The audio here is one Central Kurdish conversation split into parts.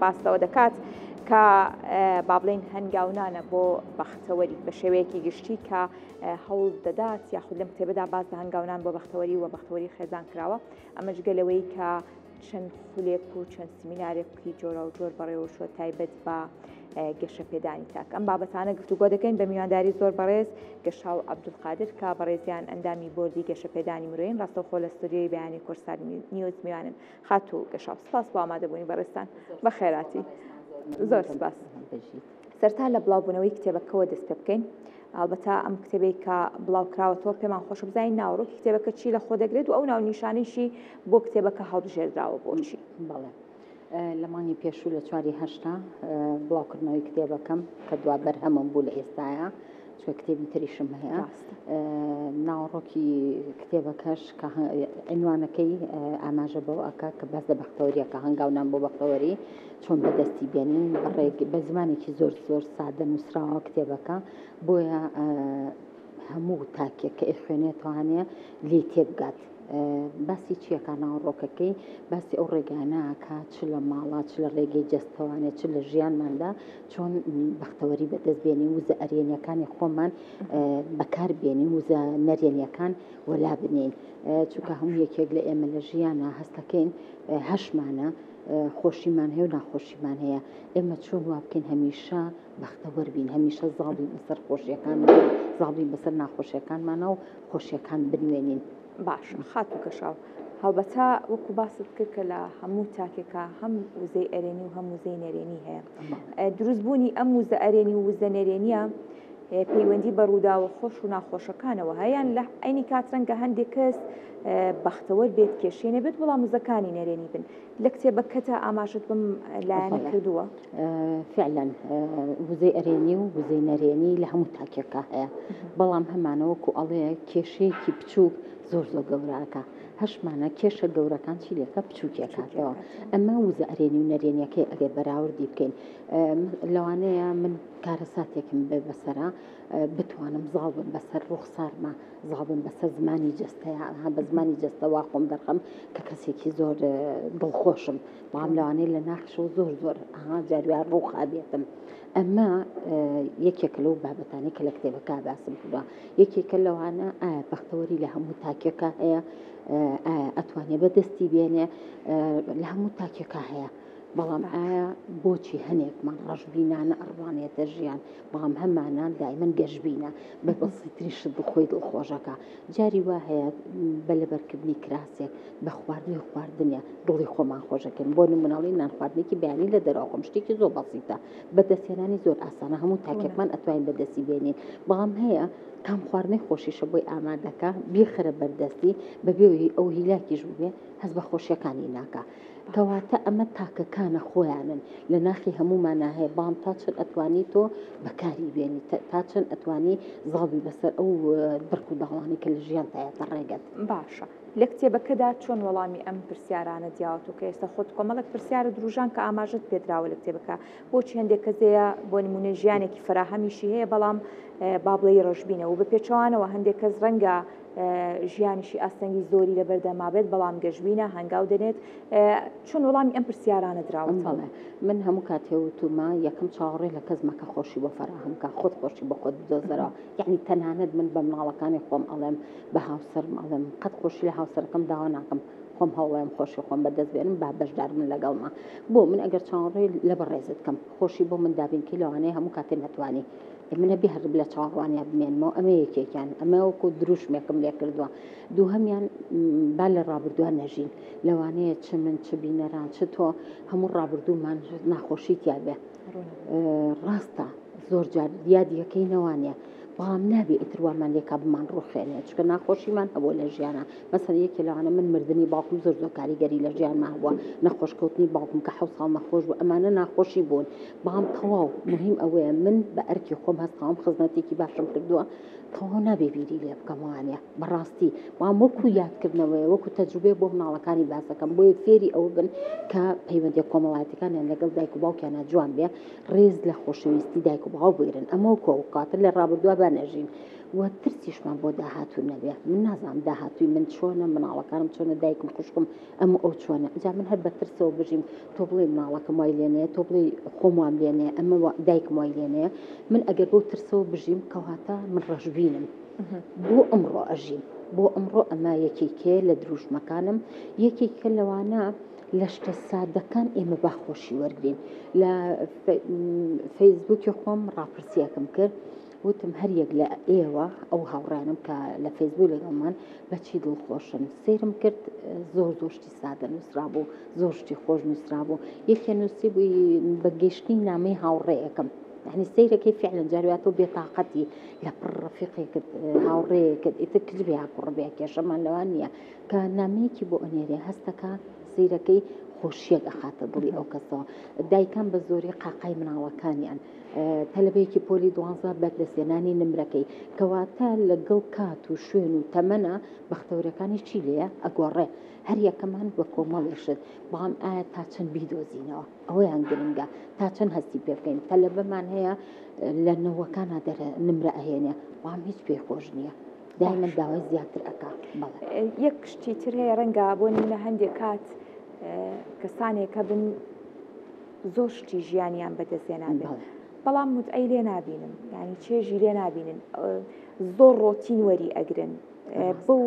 باستەوە دەکات کە با بڵێن هەنگاونانە بۆ بەختەوەری بە شێوەیەکی گشتی کە هەوڵ دەدات یاخود لەم کتێبەدا باس لە هەنگاونان بۆ بەختەوەری و بەختەوەری خێزان کراوە ئەمەش گەلەوەی کە چەند خولێک و چەند سمینارێکی جۆرە و جۆر بەڕێوە شۆ تایبەت بە گەشە پێدانی تاک ئەم بابەتانە گفتوگۆ دەکەین بە میوانداری زۆر بەڕێز گەشاو عەبدولقادر کە بەڕێزیان ئەندامی بۆردی گەشە پێدانی مرۆیین ڕاستەوخۆ لە ستودیۆی بەیانی کورسات نیوز میوانن خات و گەشاو سپاس بۆ ئامادەبوونی بەڕێستان بە خێراتی زۆر سپاس سەرتا لە بڵاوبوونەوەی کتێبەکەەوە دەست پێ بکەین ئالبەتە ئەم کتێبەی کە بڵاوکراوەتەوە پێمان خۆش بزانین ناوڕۆکی کتێبەکە چی لە خۆ دەگرێت و ئەو ناونیشانەیشی بۆ کتێبەکە هەڵبژێردراوە بۆچی بەڵێ لە مانگی پێشوو لە 4/8 بڵاوکردنەوەی کتێبەکەم کە دوا بەرهەمم بوو لە ئێستاە چوە کتێبی تریشم هەیە ناوڕۆکی کتێبەکەش کە عنوانەکەی ئاماژە بەوە ئەکا کە باس لە بەختەوەریەکە هەنگاونان بۆ بەختەوەری چۆن بەدەستی بێنین بە زمانێکی زۆر زۆر سادە نووسراوە کتێبەکە بۆیە هەموو تاکێک کە خوێنێتوانێ لێ تێبگات باسی چیەکە ناوڕۆکەکەی باسی ئەو ڕێگانەکە چ لە ماڵا چ لە ڕێگەی جەستەوانێت چ لە ژیانماندا چۆن بەختەوەری بەدەست بێنین وزە ئەرێنیەکانی خۆمان بەکار بێنین وزە نەرێنیەکان وەلا بنین چونکە هەموو یەکێک لە ئێمە لە ژیانە هەستەکەین هەشمانە خۆشیمان هەیە و ناخۆشیمان هەیە ئێمە چۆن وا بکەین هەمیشە بەختەوەر بین هەمیشە زاڵی بەسەر خۆشیەکان زاڵی بەسەر ناخۆشیەکانمانە و خۆشیەکان بنوێنین باشە خات و کەشاو هەڵبەتە وەکو باست کرد کە لە هەموو تاکێکە هەم وزەی ئەرێنی و هەم وزەی نەرێنی هەیە دروستبوونی ئەم وزە ئەرێنی و وزە نەرێنیە پەیوەندی بە ڕووداوە خۆش و ناخۆشەکانەوە هەیەیان لە عینی کاترەنگە هەندێک کەس بەختەوەر بێت کێشێنە بێت وەڵام وزەکانی نەرێنی بن لە کتێبەکەتە ئاماژت بم لایەنە کردووە فعلا وزەی ئەرێنی و وزەی نەرێنی لە هەموو تاکێکە هەیە بەڵام هەمانەوەکو ئەڵەیە کێشەیەکی بچووک زۆر زۆر گەوراکە هەشمانە کێشە گەورەکان چیلەکە بچووکێکاتەوە ئەمە وزە ئەرێنی و نەرێنیەکەی ئەگەر بەراوردی بکەین لەوانەیە من کارەساتێکم بێ بەسەرا بتوانم زاڵ بم بەسەر ڕوخسارمە زاڵ بم بەسەر زمانی جەستەیە بە زمانی جەستەوا خۆم دەرخەم کە کەسێکی زۆر دڵخۆشم بەڵام لەوانەیە لە ناخشەوە زۆر زۆر جاروار ڕوخا بێتم ئەمە یەکێکە لەو بابەتانی کە لە کتێبەکە باسم کردووە یەکێکە لەوانە ئایا بەختەوەری لە هەموو تاکێکە هەیە ئەتوانێت بەدەستی بێنێ لە هەموو تاکێکە هەیە بەڵام ئایا بۆچی هەنێکمان ڕەشبینانە ئەڕوانێتە ژیان بەڵام هەمانان دایمەن گەشببینە بە بەسیتریشت بخۆی دڵخۆشەکە جاری وا هەیە بە لەبەرکردنی کراسێک بە خواردنی خواردنە دڵی خۆمان خۆشەکەن بۆ نمونەڵی نان خواردنێکی بەیانی لە دەرەوەخۆم شتێکی زۆر بەسیتە بەدەستێنانی زۆر ئاسانە هەموو تاکێکمان ئەتوانین بەدەستی بێنین بەڵام هەیە کام خواردنی خۆشیشە بۆی ئامادەکە بیخرە بەردەستی بەبێ ئەو هیلاکیش ببێ هەست بە خۆشیەکانی ناکە کەواتە ئەمە تاکەکانە خۆیانن لە ناخی هەموومانە هەیە بام تا چەند ئەتوانی تۆ بەکاری بێنی تا چەند ئەتوانی زاڵی بەسەر ئەو بڕک و داڵانی کە لە ژیان تایەتە ڕێگەت باشە لە کتێبەکەدا چۆن وەڵامی ئەم پرسیارانە دیاوەوە کە ئێستا خۆت کۆمەڵک پرسیارە دروژان کە ئاماژت پێدراوە لە کتێبەکە بۆچی هەندێک کەسەیە بۆ نمونە ژیانێکی فراهەمیشی هەیە بەڵام با بڵێ ڕەشبینە و بە پێچەوانەوە هەندێک کەس ڕەنگە ژیانیشی ئاستەنگی زۆری لە بەردەما بێت بەڵام گەشببینە هەنگاو دەنێت چۆن وەڵامی ئەم پرسیارانە دراوەڵێ من هەموو کاتێوتومە یەکەم چاوەڕێ لە کەسمەکە خۆشی بۆ فراهەمکە خۆت خۆشی بە خۆت بدۆزەرەوە یعنی تەنانەت من بە مناڵەکانی خۆم ئەڵێم بە هاوسەرم ئەڵێم قەت خۆشی لە هاوسەرەکەم داوا ناکەم خۆم هەوڵێم خۆشی خۆم بەدەست بێنم با بەشدار من لەگەڵما بۆ من ئەگەر چاوەڕێ لە بەڕێزت کەم خۆشی بۆ من دابینکە لەوانەیە هەموو کاتێ نەتوانی منە بێ هەر لە چاوەڕوانیا بمێنمەوە ئەمە یەکێکیان ئەمە وەکو دروشمێکم لێ کردووە دووهەمیان با لە ڕابردووان نەژین لەوانەیە چ من چ بینەران چ تۆ هەموو ڕابردوومان ناخۆشی تیا بێ ڕاستە زۆر جار یادیەکەی نەوانە بەڵام نابێ ئیتروامان لێکا بمان ڕوخێنێ چکە ناخۆشیمان هەبوو لە ژیانە مەسەن یەکێ لەوانە من مردنی باوکم زۆر زۆر کاریگەری لە ژیانما هەبووە نەخۆشکەوتنی باوکم کە 7 ساڵ نەخۆش بوو ئەمانە ناخۆشی بوون بەڵام تەواو مهم ئەوەیە من بە ئەرکی خۆم هەستاوم خزمەتێکی باشم کردووە تەواو نابێ بیری لێ بکەموانە بەڕاستی وام وەکو یادکردنەوەی وەکو تەجروبێ بۆ مناڵەکانی باسەکەم بۆیە فێری ئەوە بن کە پەیوەندی کۆمەڵایەتەکانیان لەگەڵ دایک و باوکیانە جوان بێ ڕێز لە خۆشەویستی دایک و باو بگرن ئەمە کاتە لە ڕابردووە با نەژین و ترسیشمان بۆ داهاتوو نەبێ من نازانم داهاتووی من چۆنە مناڵەکانم چۆنە دایکم خوشکم ئەمە ئەو چۆنە جا من هەر بە ترسەوە بژیم تۆ بڵێ مناڵەکەم وای لێنەیە تۆ بڵێ خۆم وام لێنەیە ئەمە دایکم وای لێنەیە من ئەگەر بۆ ترسەوە بژیم کەواتە من ڕەشبینم بۆ ئەمڕۆ ئەژیم بۆ ئەمڕۆ ئەمە یەکێکێ لە دروشمەکانم یەکێکە لەوانە لە شتە سادەکان ئێمە باخۆشی وەرگین لە فەیسبووکی خۆم ڕاپرسیەکەم کرد وتم هەر یەک لە ئێوە ئەو هاوڕانم کە لە فەیسبوو لەگەڵمان بەچی دڵخۆشن سیرم کرد زۆر زۆشتی سادە نووسرا بوو زۆر شتی خۆش نووسرا بوو یەکێ نووسی بووی بە گەشتنی نامەی هاوڕێیەکەم يعني سيرك فعلا جارياتو بطاقتي لبر رفيقك هاوريك اتكلبي عقربيك يا شمان لوانيا كان ناميكي بو انيري هستكا سيركي خوشيك اخات ضلي او كسو داي كان بزوري قاقاي من عوكاني يعني تلبيكي بولي دوانزا بدل سناني نمركي كواتا لقل كاتو شوينو تمنا بختوركاني تشيليا اقوري هەریە کەمان بە کۆمەڵیشت بەڵام ئایا تا چەند بیدۆزینەوە ئەوەیان گرنگە تا چەند هەستی پێ بکەین تەلەبەمان هەیە لە نەوەکانە نمرە ئەهێنێ بەڵام هیچ پێخۆش نییە دایمەن داوای زیاتر ئەکا یەک شتی تر هەیە ڕەنگە بۆ نمونە هەندێک کات کەسانێکە بن زۆر شتی ژیانیان بەدەستێنابێت بەڵام متعەی لێ نابینن یعنی چێژی لێ نابینن زۆر ڕۆتین وەری ئەگرن بەو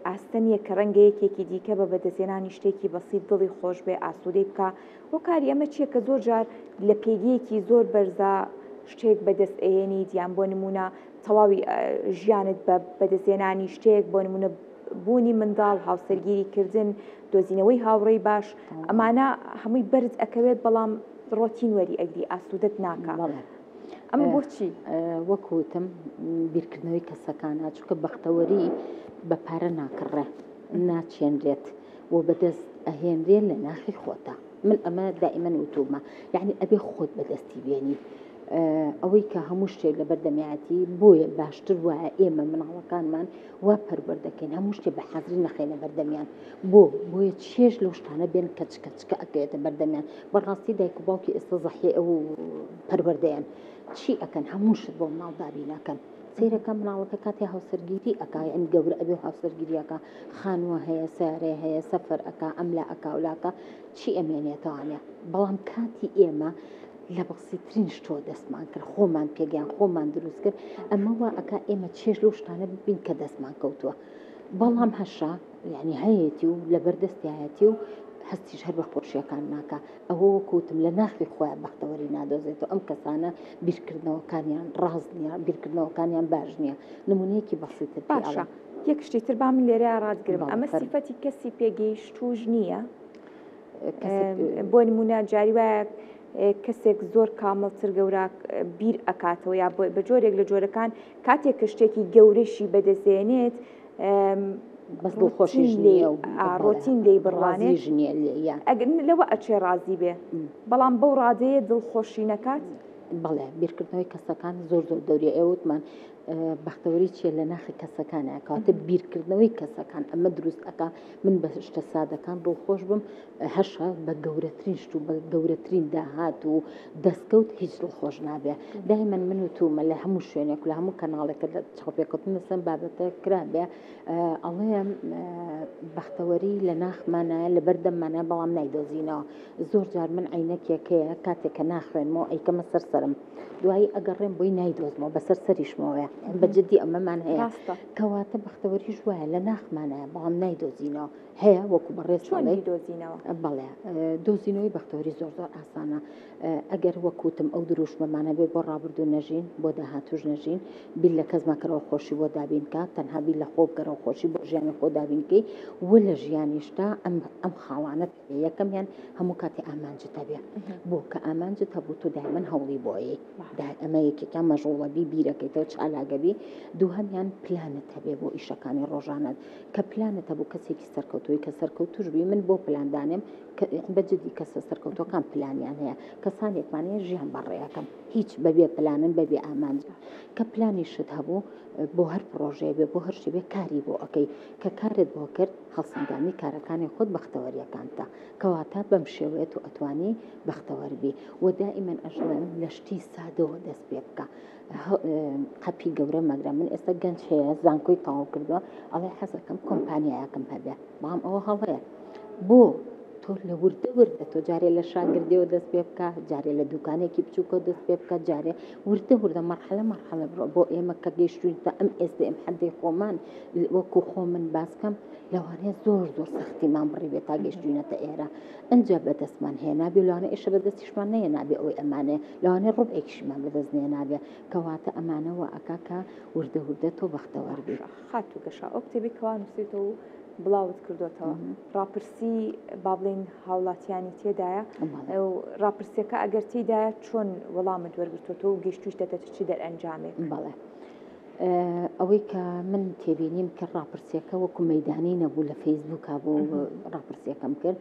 ئاستەنیە کە ڕەنگە یەکێکی دیکە بە بەدەستێنانی شتێکی بەسیط دڵی خۆش بێ ئاسوودەی بکە بۆ کاری ئەمە چییە کە زۆر جار لە پێگەیەکی زۆر بەرزە شتێک بەدەست ئەهێنیت یان بۆ نمونە تەواوی ژیانت بە بەدەستێنانی شتێک بۆ نمونە بوونی منداڵ هاوسەرگیریکردن دۆزینەوەی هاوڕێی باش ئەمانە هەمووی بەرز ئەکەوێت بەڵام ڕۆتین وەری ئەگری ئاسوودەت ناکە ئەمە بۆچی وەکوتم بیرکردنەوەی کەسەکانە چونکە بەختەوەری بە پارە ناکڕێ ناچێنرێت و بەدەست ئەهێنرێ لە ناخی خۆتە من ئەمە دائیمەن وتومە یعنی ئەبێ خۆت بەدەستی بێنی ئەوەی کە هەموو شتێک لە بەردەمیاتی بۆیە باشتر وایە ئێمە مناڵەکانمان وا پەروەردەکەین هەموو شتێک بە حەزری نەخێنە بەردەمیان بۆیە چێژ لەو شتانە بێن کەچکە ئەکەوێتە بەردەمیان بەڕاستی دایک و باوکی ئێستا زەحیە ئەو پەروەردەیان چی ئەکەن هەموو شت بۆ مناڵ دابینەکەن سیرەکە مناڵەکە کاتی هاوسەرگیری ئەکا ئەم گەورە ئەبێ هاوسەرگیریەکە خانووە هەیە سارێ هەیە سەفەر ئەکا ئەملا ئەکاولاکە چی ئەمێنێتەوانێ بەڵام کاتی ئێمە لە بەسیترین شتۆ دەستمان کرد خۆمان پێگەیان خۆمان دروست کرد ئەمە وا ئەکا ئێمە چێژ لەو شتانە ببین کە دەستمان کەوتووە بەڵام هەشا یعنی هەیەتی و لە بەردەستیایەتی و هەستیش هەر بە خۆشیەکان ناکە ئەوە وەکوتم لە ناخی خۆیان بەختەوەری نادۆزێتەوە ئەم کەسانە بیرکردنەوەکانیان ڕاست نییە بیرکردنەوەکانیان باش نییە نمونەیەکی بەسیتر باشە یەک شتی تر با من لێرە ڕادگرم ئەمە سیفەتی کەسی پێگەیشتوش نییە بۆ نمونە جاری وایە کەسێک زۆر کامەڵتر گەورە بیر ئەکاتەوە یا بە جۆرێک لە جۆرەکان کاتێک کە شتێکی گەورەشی بەدەستێنێت بەس دڵخۆشیش نییە و ڕۆتین لێی بڕوانێت لەوە ئەچێ ڕازی بێ بەڵام بەو ڕادەیە دڵخۆشی نەکات بەڵێ بیرکردنەوەی کەسەکان زۆر زۆر دەوریە ئێوتمان بەختەوەری چیە لە ناخی کەسەکانە کاتە بیرکردنەوەی کەسەکان ئەمە دروست ئەکا من بە شتە سادەکان دڵخۆش بم هەشە بە گەورەترین شت و بە گەورەترین داهات و دەستکەوت هیچ دڵخۆش نابێ دایمەن من وتومە لە هەموو شوێنێک لە هەموو کەناڵێکە لە چاوپێکەوتن لەسەر بابەتە کرابێ ئەڵێ بەختەوەری لە ناخمانە لە بەردەممانە بەڵام نایدۆزینەوە زۆر جار من عینەکێکەیە کاتێککە ناخوێنمەوە ئەیکەمە سەرسەرم دوایی ئەگەڕێم بۆی نایدۆزمەوە بەسەر سەریشمەوەیە بەجددی ئەمەمان هەیە کەواتە بەختەوەریش وایە لە ناخمانە بەڵام نایدۆزینەوە هەیە وەکو بەڕێز دۆزینەوە بەڵێ دۆزینەوەی بەختەوەری زۆر زۆر ئاسانە ئەگەر وەکوتم ئەو دروشمەمانە بێ بۆ ڕابردوو نەژین بۆ داهاتوش نەژین بیل لە کەسماکەرەوە خۆشی بۆ دابینکە تەنها بیل لە خۆبگەرەوە خۆشی بۆ ژیانی خۆ دابینکەی و لە ژیانیشتا ئەم خاڵانەت یەکەمیان هەموو کاتی ئامانجت هەبێ بۆ کە ئامانجت هەبوو تۆ دایمەن هەوڵی بۆیە ئەمە یەکێکیان مەژوڵەبی بیرەکەیتەوە چالاگەبی دووهەمیان پلانت هەبێ بۆ ئیشەکانی ڕۆژانت کە پلانت هەبوو کەسێکی سەرکەوتوی کە سەرکەوتوش بی من بۆ پلاندانم بەجددی کەسە سەرکەوتەکان پلانیان هەیە کەسانێکمانەیە ژیان بەڕێیەکەم هیچ بەبێ پلانن بەبێ ئامانج کە پلانی شت هەبوو بۆ هەر پرۆژەیە بێ بۆ هەر شتێ بێ کاری بۆ ئەەکەی کە کارت بۆ کرد هەڵسەنگامی کارەکانی خۆت بەختەوەریەکانتە کەواتە بەم شێوەیە و ئەتوانی بەختەوەربی و دائیمەن ئەژڵێم لە شتی سادەوە دەست پێ بکە قەپی گەورە مەگرە من ئێستا گەنج هەیە زانکۆی تەواو کردووە ئەڵێ حەزەکەم کۆمپانیایەکەم هەبێ بەڵام ئەوە هەڵەیە بۆ تۆ لە وردە تۆ جارێ لە شاگردیەوە دەست پێ بکە جارێ لە دوکانێکی بچووکە دەست پێ بکە جارێ وردە مەرحەلە بۆ ئێمە کە گەیشتوینتە ئەم ئێستا ئەم حەدەی خۆمان وەکو خۆ من باسکەم لەوانەیە زۆر سەختیمان بڕی بێت تا گەیشتوینەتە ئێرە ئەنجا بەدەستمان هەیە نابێ لەوانە ئێشە بەدەستیشمان نەیە نابێ ئەوەی ئەمانێ لەوانەیە ڕوبێکیشمان بەدەست نێ نابێ کەواتە ئەمانەوە ئەکاکە وردە تۆ بەختەوەربی خات و گەشا ئەو کتێبی کەوا نووسیتەوە بڵاوت کردوتەوە ڕاپرسی با بڵێن هاوڵاتیانی تێدایە ڕاپرسیەکە ئەگەر تێدایە چۆن وەڵامت وەرگرتوەوە و گەیشتویشتە چی دەرئەنجامێک بەڵێ ئەوەی کە من تێبینیم کە ڕاپرسیەکە وەکو مەدانی نەبوو لە فەیسبووکا بۆ ڕاپرسیەکەم کرد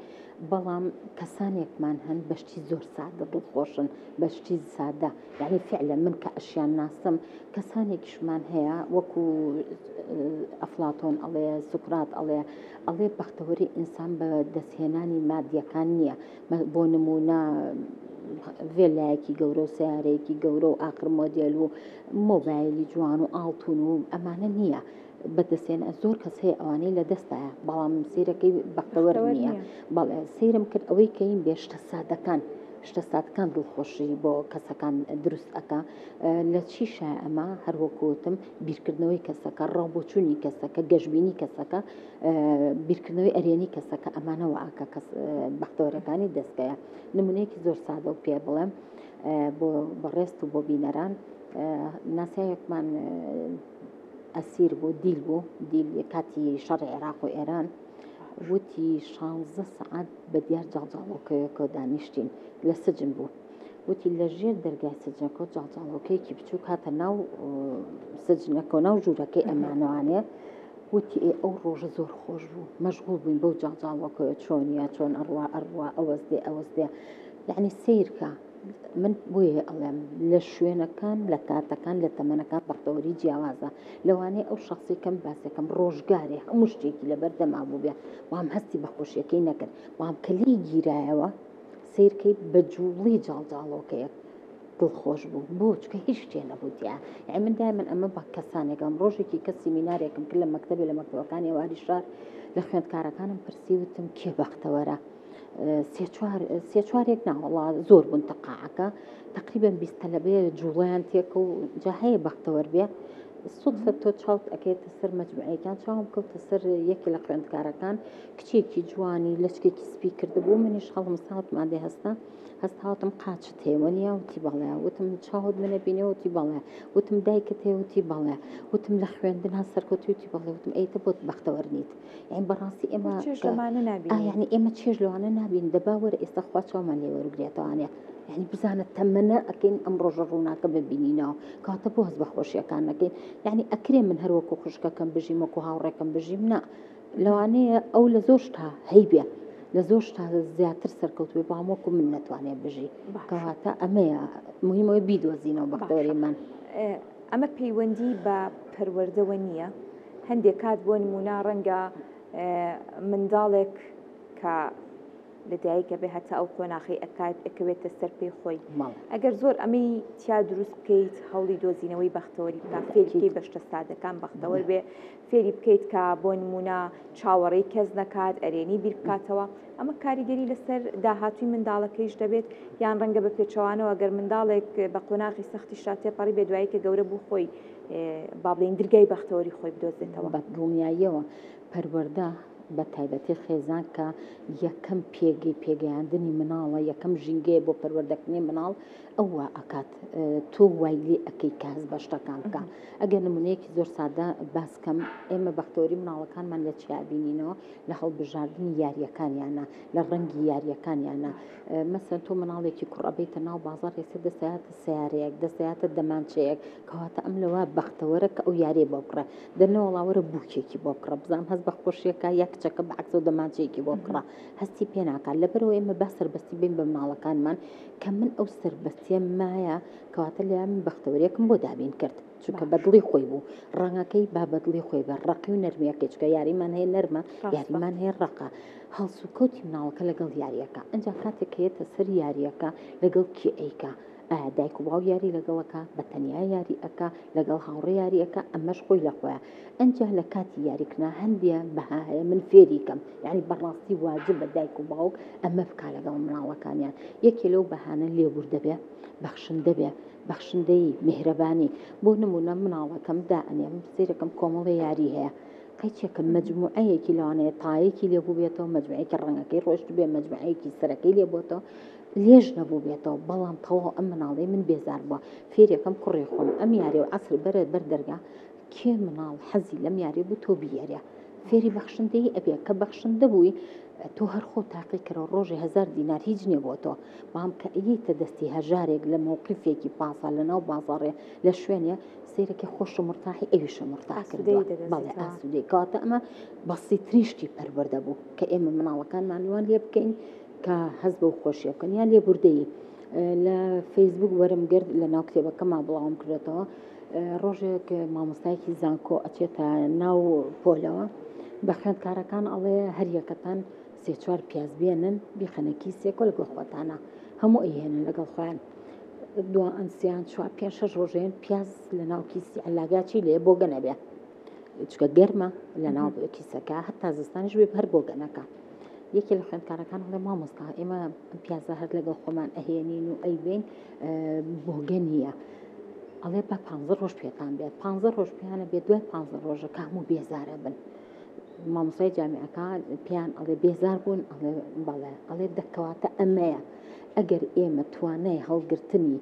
بەڵام کەسانێکمان هەن بەشتی زۆر سادە دڵخۆشن بەشتی سادە یعنی فعلا من کە ئەشیان ناسم کەسانێکیشمان هەیە وەکو ئەفلاتۆن ئەڵێ سوکرات ئەڵێ بەختەوەری ئینسان بە دەستهێنانی مادیەکان نییە بۆ نمونە ڤێلایەکی گەورە و سیارەیەکی گەورە و ئاخر مۆدێل و مۆبایلی جوان و ئاڵتون و ئەمانە نییە بەدەستێن زۆر کەس هەیە ئەوانەی لە دەستایە بەڵام سیرەکەی بەختەوەر نییە بەڵێ سیرم کرد ئەوەی کەین بێ شتە سادەکان دڵخۆشی بۆ کەسەکان دروست ئەکا لە چیشە ئەمە هەروەکوتم بیرکردنەوەی کەسەکە ڕاوبۆچوونی کەسەکە گەشتبینی کەسەکە بیرکردنەوەی ئەرێنی کەسەکە ئەمانەوە ئاکە بەختەوەرەکانی دەستگایە نمونەیەکی زۆر سادە و پێ بڵێم بەڕێست و بۆ بینەران ناسایەکمان ئەسیر بوو دیل کاتی شەڕی عێراق و ئێران وتی 16 سعات بە دیار جاڵجاڵۆکەیەکە دانیشتین لە سجن بوو وتی لە ژێر دەرگای سجنەکە جاڵجاڵۆکەیەکی بچوو کاتە ناو سجنەکە و ناو ژوورەکەی ئەمانەوانێ وتی ئەو ڕۆژە زۆر خۆش بوو مەشغوڵ بووین بەو جاڵجاڵۆکەیە چۆنیە چۆن ئەڕوا ئەوەستێ یعنی سیرکە من بۆیە ئەڵێم لە شوێنەکان لە کاتەکان لە تەمەنەکان بەختەوەری جیاوازە لەوانەیە ئەو شخصی کەم باسەکەم ڕۆژگارێ هەموو شتێکی لەبەر دەما بوو بێ وام هەستی بەخۆشیەکەی نەکرد وام کەلی گیرایەوە سیرکەی بە جوڵی جاڵجاڵۆکەیە دڵخۆش بوو بۆ چکە هیچ شتێ نەبووتیە یعنی من دایمەن ئەمە بە کەسانێکم ڕۆژێکی کەس سیمینارێکم کرد لە مەکتەبێ لە مەکتەبەکانی واری شار لە خوێندکارەکانم پرسیوتم کێ بەختەوەرە سێ چوارێک ناوەڵا زۆر بوون تەقاعەکە تقریبا 20 تەلەبێ جوڵیان تێکە و جا هەیە بەختەوەر بێ سودفە تۆ چاوت ئەکەیتە سەر مەجموعەکان چاوم کەوتە سەر یەکی لە خوێندکارەکان کچێکی جوانی لەچکێکی سپی کردبوو منیش هەڵم ساوتمان دێ هەستاوتم قاچت هێوە نیە وتی بەڵێ وتم چاوت منە بینێ وتی بەڵێ وتم دایکت هەیە وتی بەڵێ وتم لە خوێندنها سەرکەوتی وتی بەڵێ وتم ئەیتە بۆت بەختەوەر نیت یعنی بەڕاستی ئێمە یعنی ئێمە چێژ لەوانە نابین دەبا وەرە ئێستا خوا چاومان لێ وەرگرێتەوانێ یعنی بزانە تەمەنە ئەکەین ئەم ڕۆژە ڕووناکە ببینینەوە کاتە بۆ هەست بەخۆشیەکان نەکەین یعنی ئەکرێ من هەروەکو خوشکەکەم بژیم وەکو هاوڕێکم بژیم نا لەوانەیە ئەو لە زۆر شتا هەیبێ لە زۆر شتا زیاتر سەرکەوت بێ بەڵام وەکو من نەتوانێت بژی کەواتە ئەمەیە مهمەوەی بیدۆزینەوە بەختەوەریمان ئەمە پەیوەندی بە پەروەردەوە نییە هەندێک کات بۆ نمونە ڕەنگە منداڵێک کە لەدایکە بێ هەتا ئەو قۆناغی ئەکەوێتە سەر پێی خۆی ئەگەر زۆر ئەمەی تیا دروست بکەیت هەوڵی دۆزینەوەی بەختەوەری بکە فێری بکەیت بە شتە سادەکان بەختەوەر بێ فێری بکەیت کە بۆ نمونە چاوەڕێی کەس نەکات ئەرێنی بیر بکاتەوە ئەمە کاریگەری لەسەر داهاتووی منداڵەکەیش دەبێت یان ڕەنگە بە پێچەوانەوە ئەگەر منداڵێک بە قۆناغی سەختی شاتێپەڕی بێ دوایی کە گەورە بوو خۆی با بڵێن دەرگای بەختەوەری خۆی بدۆزێتەوە بە دڵنیاییەوە پەروەردە بە تایبەتی خێزان کە یەکەم پێگەیاندنی مناڵە یەکەم ژینگەیە بۆ پەروەردەکردنی مناڵ ئەوە ئەکات تۆ وای لێ ئەەکەی کاس بە شتەکان بکە ئەگەر نمونەیەکی زۆر سادە باسکەم ئێمە بەختەوەری مناڵەکانمان لە چیابینینەوە لە هەڵبژاردننی یاریەکانیانە لە ڕەنگی یاریەکانیانە مەسەن تۆ مناڵێکی کوڕەبێتە ناو بازار ێستا دەستایاتە سیارەیەک دەستایاتە دەمانچەیەک کەواتە ئەم لەوە بەختەوەرە کە ئەو یارێ بۆ بکڕە دەنەوەڵاوەرە بووکێکی بۆ بکڕە بزانام هەست بە خۆشیەکە یەک کچەکە بەعکس و دەماچەیەکی بۆ کڕا هەستی پێ ناکات لەبەرەوە ئێمە با سەربەستی بین بە مناڵەکانمان کە من ئەو سەربەستیە مایە کەواتە لە من بەختەوەریەکم بۆ دابین کرد چونکە بەدڵی خۆی بوو ڕەنگەکەی با بەدڵی خۆی بە ڕقی و نەرمیەکەی چکە یاریمان هەیە نەرمە یاریمان هەیە ڕقە هەڵسوکەوتی مناڵەکە لەگەڵ یاریەکە ئەنجا کاتێک هەیەتە سەر یاریەکە لەگەڵ کێ ئەیکا ئایا دایک و باو یاری لەگەڵەکە بە تەنیا یاری ئەکا لەگەڵ هاوڕێ یاریەکە ئەمەش خۆی لەخۆیە ئەنجا لە کاتی یاریکردنا هەندێ بەها هەیە من فێریکەم یعنی بەڕاستی واجب بە دایک و باوک ئەمە بکا لەگەڵ مناڵەکانیان یەکێ لەو بەهانە لێبور دەبێ بەخشندە بێ بەخشندەی میهرەبانی بۆ نمونە مناڵەکەم دائەنێم سیرەکەم کۆمەڵی یاری هەیە قەیچێکم مەجموعەیەکی لەوانەیە تایەکی لێبوو بێتەوە مەجموعەیەکی ڕەنگەکەی ڕۆشت بێ مەجموعەیەکی سەرەکەی لێبووتەوە لێژ نەبوو بێتەوە بەڵام تەواو ئەم مناڵەی من بێزار بووە فێرێکم کوڕی خۆم ئەم یاری و عەسر بەرە بەردەرگا کێ مناڵ حەزی لەم یاری بوو تۆ بیێریە فێری بەخشندەی ئەبێ کە بەخشندە بووی تۆ هەر خۆ تاقی کەرەوە ڕۆژی 1000 دینار هیچ نییە بۆ تۆ بام کە ئەیتە دەستی هەژارێک لە مووقفێکی پاسا لە ناو بازاڕێ لە شوێنێ سیرەکە خۆش و مرتاحی ئەویشە مرتاح کردووە بەڵێ ئاسودەی کاتە ئەمە بەسیتریشتی پەروەردە بوو کە ئێمە مناڵەکانمان لێوان لێ بکەین کە هەز بەو خۆشیە بکەن یان لێبوردەیی لە فەیسبوک وەرم گرت لە ناو کتێبەکەما بڵاوم کردێتەوە ڕۆژێک مامۆستایەکی زانکۆ ئەچێتە ناو پۆلەوە بە خوێندکارەکان ئەڵێ هەریەکەتان 3-4 پیاز بێنن بیخەنە کیسێکۆ لەگەڵ خۆتانە هەموو ئەیهێنن لەگەڵ خۆیان دو ئەنسیان 4-5-6 ڕۆژێن پیاز لە ناو کیسی ئەلاگاچی لێ بۆ گەنە بێ چکە گەرمە لە ناو کیسەکە هەتا زستانیش بێ هەر بۆ گەنەکە یەکی لە خوێندکارەکان هەڵێ مامۆستا ئێمە پیازە هەر لەگەڵ خۆمان ئەهێنین و ئەیبین بۆ گەنیە ئەڵێ بە 15 ڕۆژ پێتان بێت 15 ڕۆژ پیانە بێت دوای 15 ڕۆژە کە هەموو بێزارە بن مامۆستای جامیعەکە پیان ئەڵێ بێزار بوون ئەڵێ بەڵێ ئەڵێ دەکەواتە ئەمەیە ئەگەر ئێمە توانای هەڵگرتنی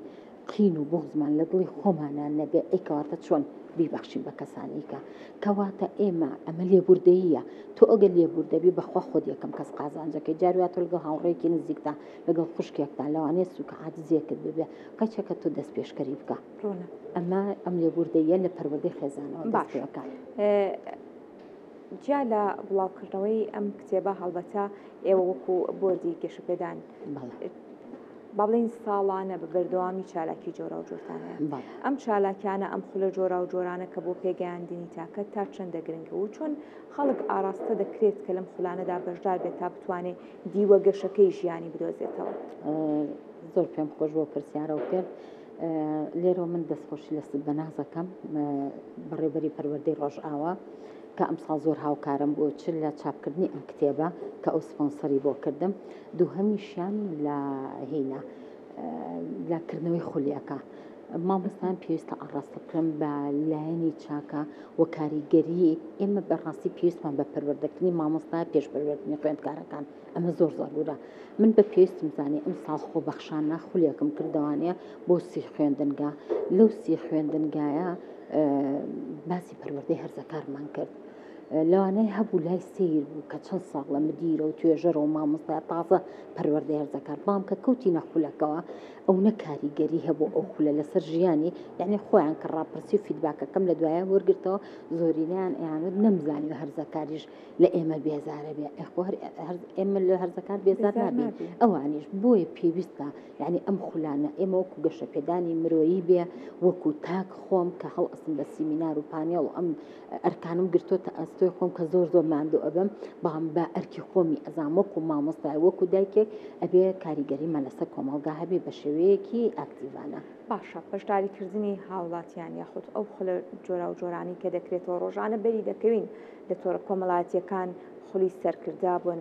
قین و بغزمان لە دڵی خۆمانان نەبێ ئەیکەواتە چۆن بیبەخشین بە کەسانیکە کەواتە ئێمە ئەمە لێبوردەیە تۆ ئەگەر لێبوردەبی بەخوا خۆت یەکەم کەس قازانجەکەی جارواتۆ لەگەڵ هاوڕێکی نزیکتا لەگەڵ خوشکێکتا لەوانەیە سوکە عاجزیەکت ببێ قەچەکە تۆ دەست پێشکەری بکە ئەمە ئەم لێبوردەیە لە پەروەردەی خێزانەوە باشەکە جیا لە بڵاوکردنەوەی ئەم کتێبە هەڵبەتە ئێوە وەکو بۆردی گەشەپێدان با بڵین ساڵانە بە بەردەوامی چالاکی جۆرا و جۆرتانە ئەم چالاکیانە ئەم خولە جۆرا و جۆرانە کە بۆ پێگەیاندنی تاکە تا چەندە گرنگە و چۆن خەڵک ئاراستە دەکرێت کە لەم خولانەدا بەشدار بێت تا بتوانێت دیوە گەشەکەی ژیانی بدۆزێتەوە زۆر پێم خۆش بۆ پرسیارە و کرد لێرەوە من دەستخۆشی لە سب بەنازەکەم بەڕێبەری پەروەردەی ڕۆژئاوا کە ئەمساڵ زۆر هاوکارم بۆ چ لە چاپکردنی ئەم کتێبە کە ئەو سپۆنسەری بۆ کردم دووهەمیشیان لە هینە لەکردنەوەی خولیەکە مامۆستان پێویستە ئاڕاستە بکەم بە لایەنی چاکە و کاریگەری ئێمە بەڕاستی پێویستمان بە پەروەردەکردنی مامۆستا پێش پەروەردنی خوێندکارەکان ئەمە زۆر زۆرورە من بە پێویستم زانێ ئەم ساڵ خۆبەخشانە خولیەکەم کردوانەیە بۆ 30 خوێندنگا لەو 30 خوێندنگایە باسی پەروەردەی هەرزەکارمان کرد لەوانەیە هەبوو لای سیر بوو کە چەند ساڵ لە مدیرە و توێژەرە و مامۆستا تازە پەروەردەی هەرزەکار بام کە کەوتی نەخولەکەوە ئەو نەکاریگەری هەبوو ئەو خولە لەسەر ژیانی یعنی خۆیان کە ڕاپرسی و فیدباکەکەم لە دوایە وەرگرتەوە زۆرینیان ئەیانوت نەمزانی هەرزەکاریش لە ئێمە بێزارە بێ ئێمە لە هەرزەکار بێزار نابێ ئەوانیش بۆیە پێویستە یعنی ئەم خولانە ئێمە وەکو گەشەپێدانی مرۆیی بێ وەکو تاک خۆم کە هەڵ ئەسم بە سیمینار و پانێڵ و ئەم ئەرکانم گرتوتە ئەستۆی خۆم کە زۆر زۆر ماندوو ئەبم بام بە ئەرکی خۆمی ئەزام وەکو مامۆستای وەکو دایکێک ئەبێ کاریگەریمان لەسەر کۆمەڵگا هەبێ بە شێوەیەکی ئاکتیڤانە باشە بەشداریکردنی هاوڵاتیان یاخود ئەو خولە جۆرا و جۆرانی کە دەکرێتەوە ڕۆژانە بەری دەکەوین لە تۆڕە کۆمەڵایەتیەکان خولی سەرکردا بۆن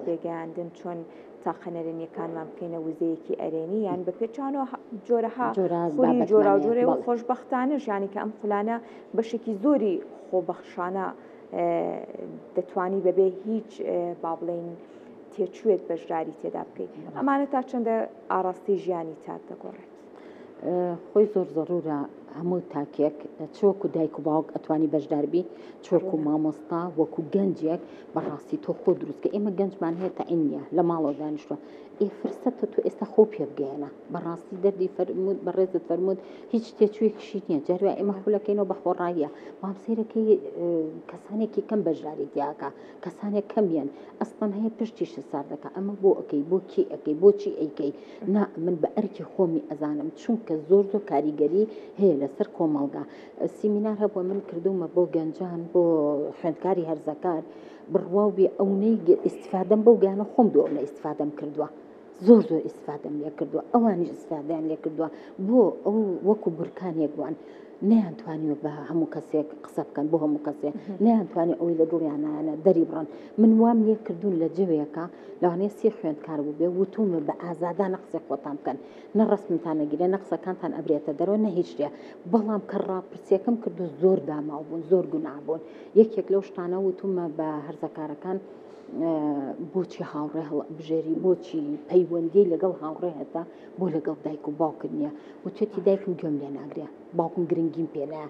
پێگەیاندن چۆن تاقەنەرێنیەکانمان بکەینە وزەیەکی ئەرێنی یان بە پێچانەوە جۆرەها خولی جۆرا و جۆرێ و خۆشبەختانە ژیانی کە ئەم خولانە بەشێکی زۆری خۆبەخشانە دەتوانی بەبێ هیچ با بڵێن تێچوێت بەشداری تێدا بکەیت ئەمانە تا چەندە ئاراستی ژیانی تاک دەگۆڕێت خۆی زۆر زەڕورە هەموو تاکێک چۆک و دایک و باوک ئەتوانی بەشداربی چۆک و مامۆستا وەکو گەنجێک بەڕاستی تۆ خۆ دروستکە ئێمە گەنجمان هەیە تا ئینە لە ماڵەوە دانیشتووە فرسەتە تۆ ئێستا خۆ پێ بگەێنە بەڕاستی دەردی فەرموود بەڕێزت فەرموود هیچ تێچوویەکیشی نییە جاروای ئێمە خولەکەینەوە بە خۆڕاییە مامسێرەکەی کەسانێکی کەم بەشداری دیاکە کەسانێک کەمیان ئەستان هەیە پشتیش سار دەکە ئەمە بۆ ئەەکەی بۆ کی ئەەکەی بۆچی ئەیکەی نا من بە ئەرکی خۆمی ئەزانم چونکە زۆر کاریگەری هەیە لەسەر کۆمەڵگا سیمینار هەبووە من کردومە بۆ گەنجان بۆ خوێندکاری هەرزەکار بڕواوبێ ئەوەی ئیسفادەم بەو گیانە خۆم دۆ لە ئیسفادەم کردووە زۆر ئیسفادەم لێ کردووە ئەوانیش ئیسفادیان لێ کردووە بۆ ئەو وەکو بورکانێک بووان نەیانتوانیوە بە هەموو کەسێک قسە بکەن بۆ هەموو کەسێک نەیانتوانی ئەوەی لە دڵیانانە دەری بڕن من وام لێ کردوون لە جوێیەکە لەوانەیە سی خوێندکار بوو بێ وتومە بە ئازادانە قسەی خۆتان بکەن نە ڕسمتانەگیرە نە قسەکانتان ئەبرێتە دەرەوە نە هیچ شتێ بەڵام کە ڕاپرسیەکەم کردو زۆر داماو بوون زۆر گوناحبوون یەکێک لەو شتانە وتومە بە هەرزەکارەکان بۆچی هاوڕێ هەڵبژێری بۆچی پەیوەندی لەگەڵ هاوڕێ هەتا بۆ لەگەڵ دایک و باوکرد نییە وتێتی دایکم گوێم لێ ناگرێ باوکم گرنگیم پێنایە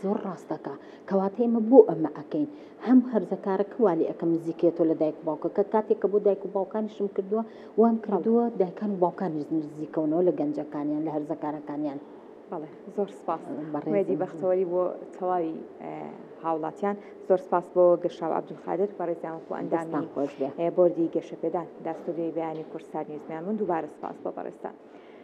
زۆر ڕاستەکە کەواتە ئێمە بۆ ئەمە ئەەکەین هەم هەرزەکارەکە والی ئەەکەم نزیکێتەوە لە دایک و باوکە کە کاتێککە بۆ دایک و باوکانیشم کردووە وام کردووە دایکان و باوکانیش نزیکەونەوە لە گەنجەکانیان لە هەرزەکارەکانیان بەڵێ زۆر سپاس وێدی بەختەوەری بۆ تەواوی هاوڵاتیان زۆر سپاس بۆ گەشاو عەبدولقادر بەڕێزیان و ئەندامی بۆردی گەشەپێدان دا ستودیۆی بەیانی کورسات نیوزمیان من دووبارە سپاس بۆ بەڕێستان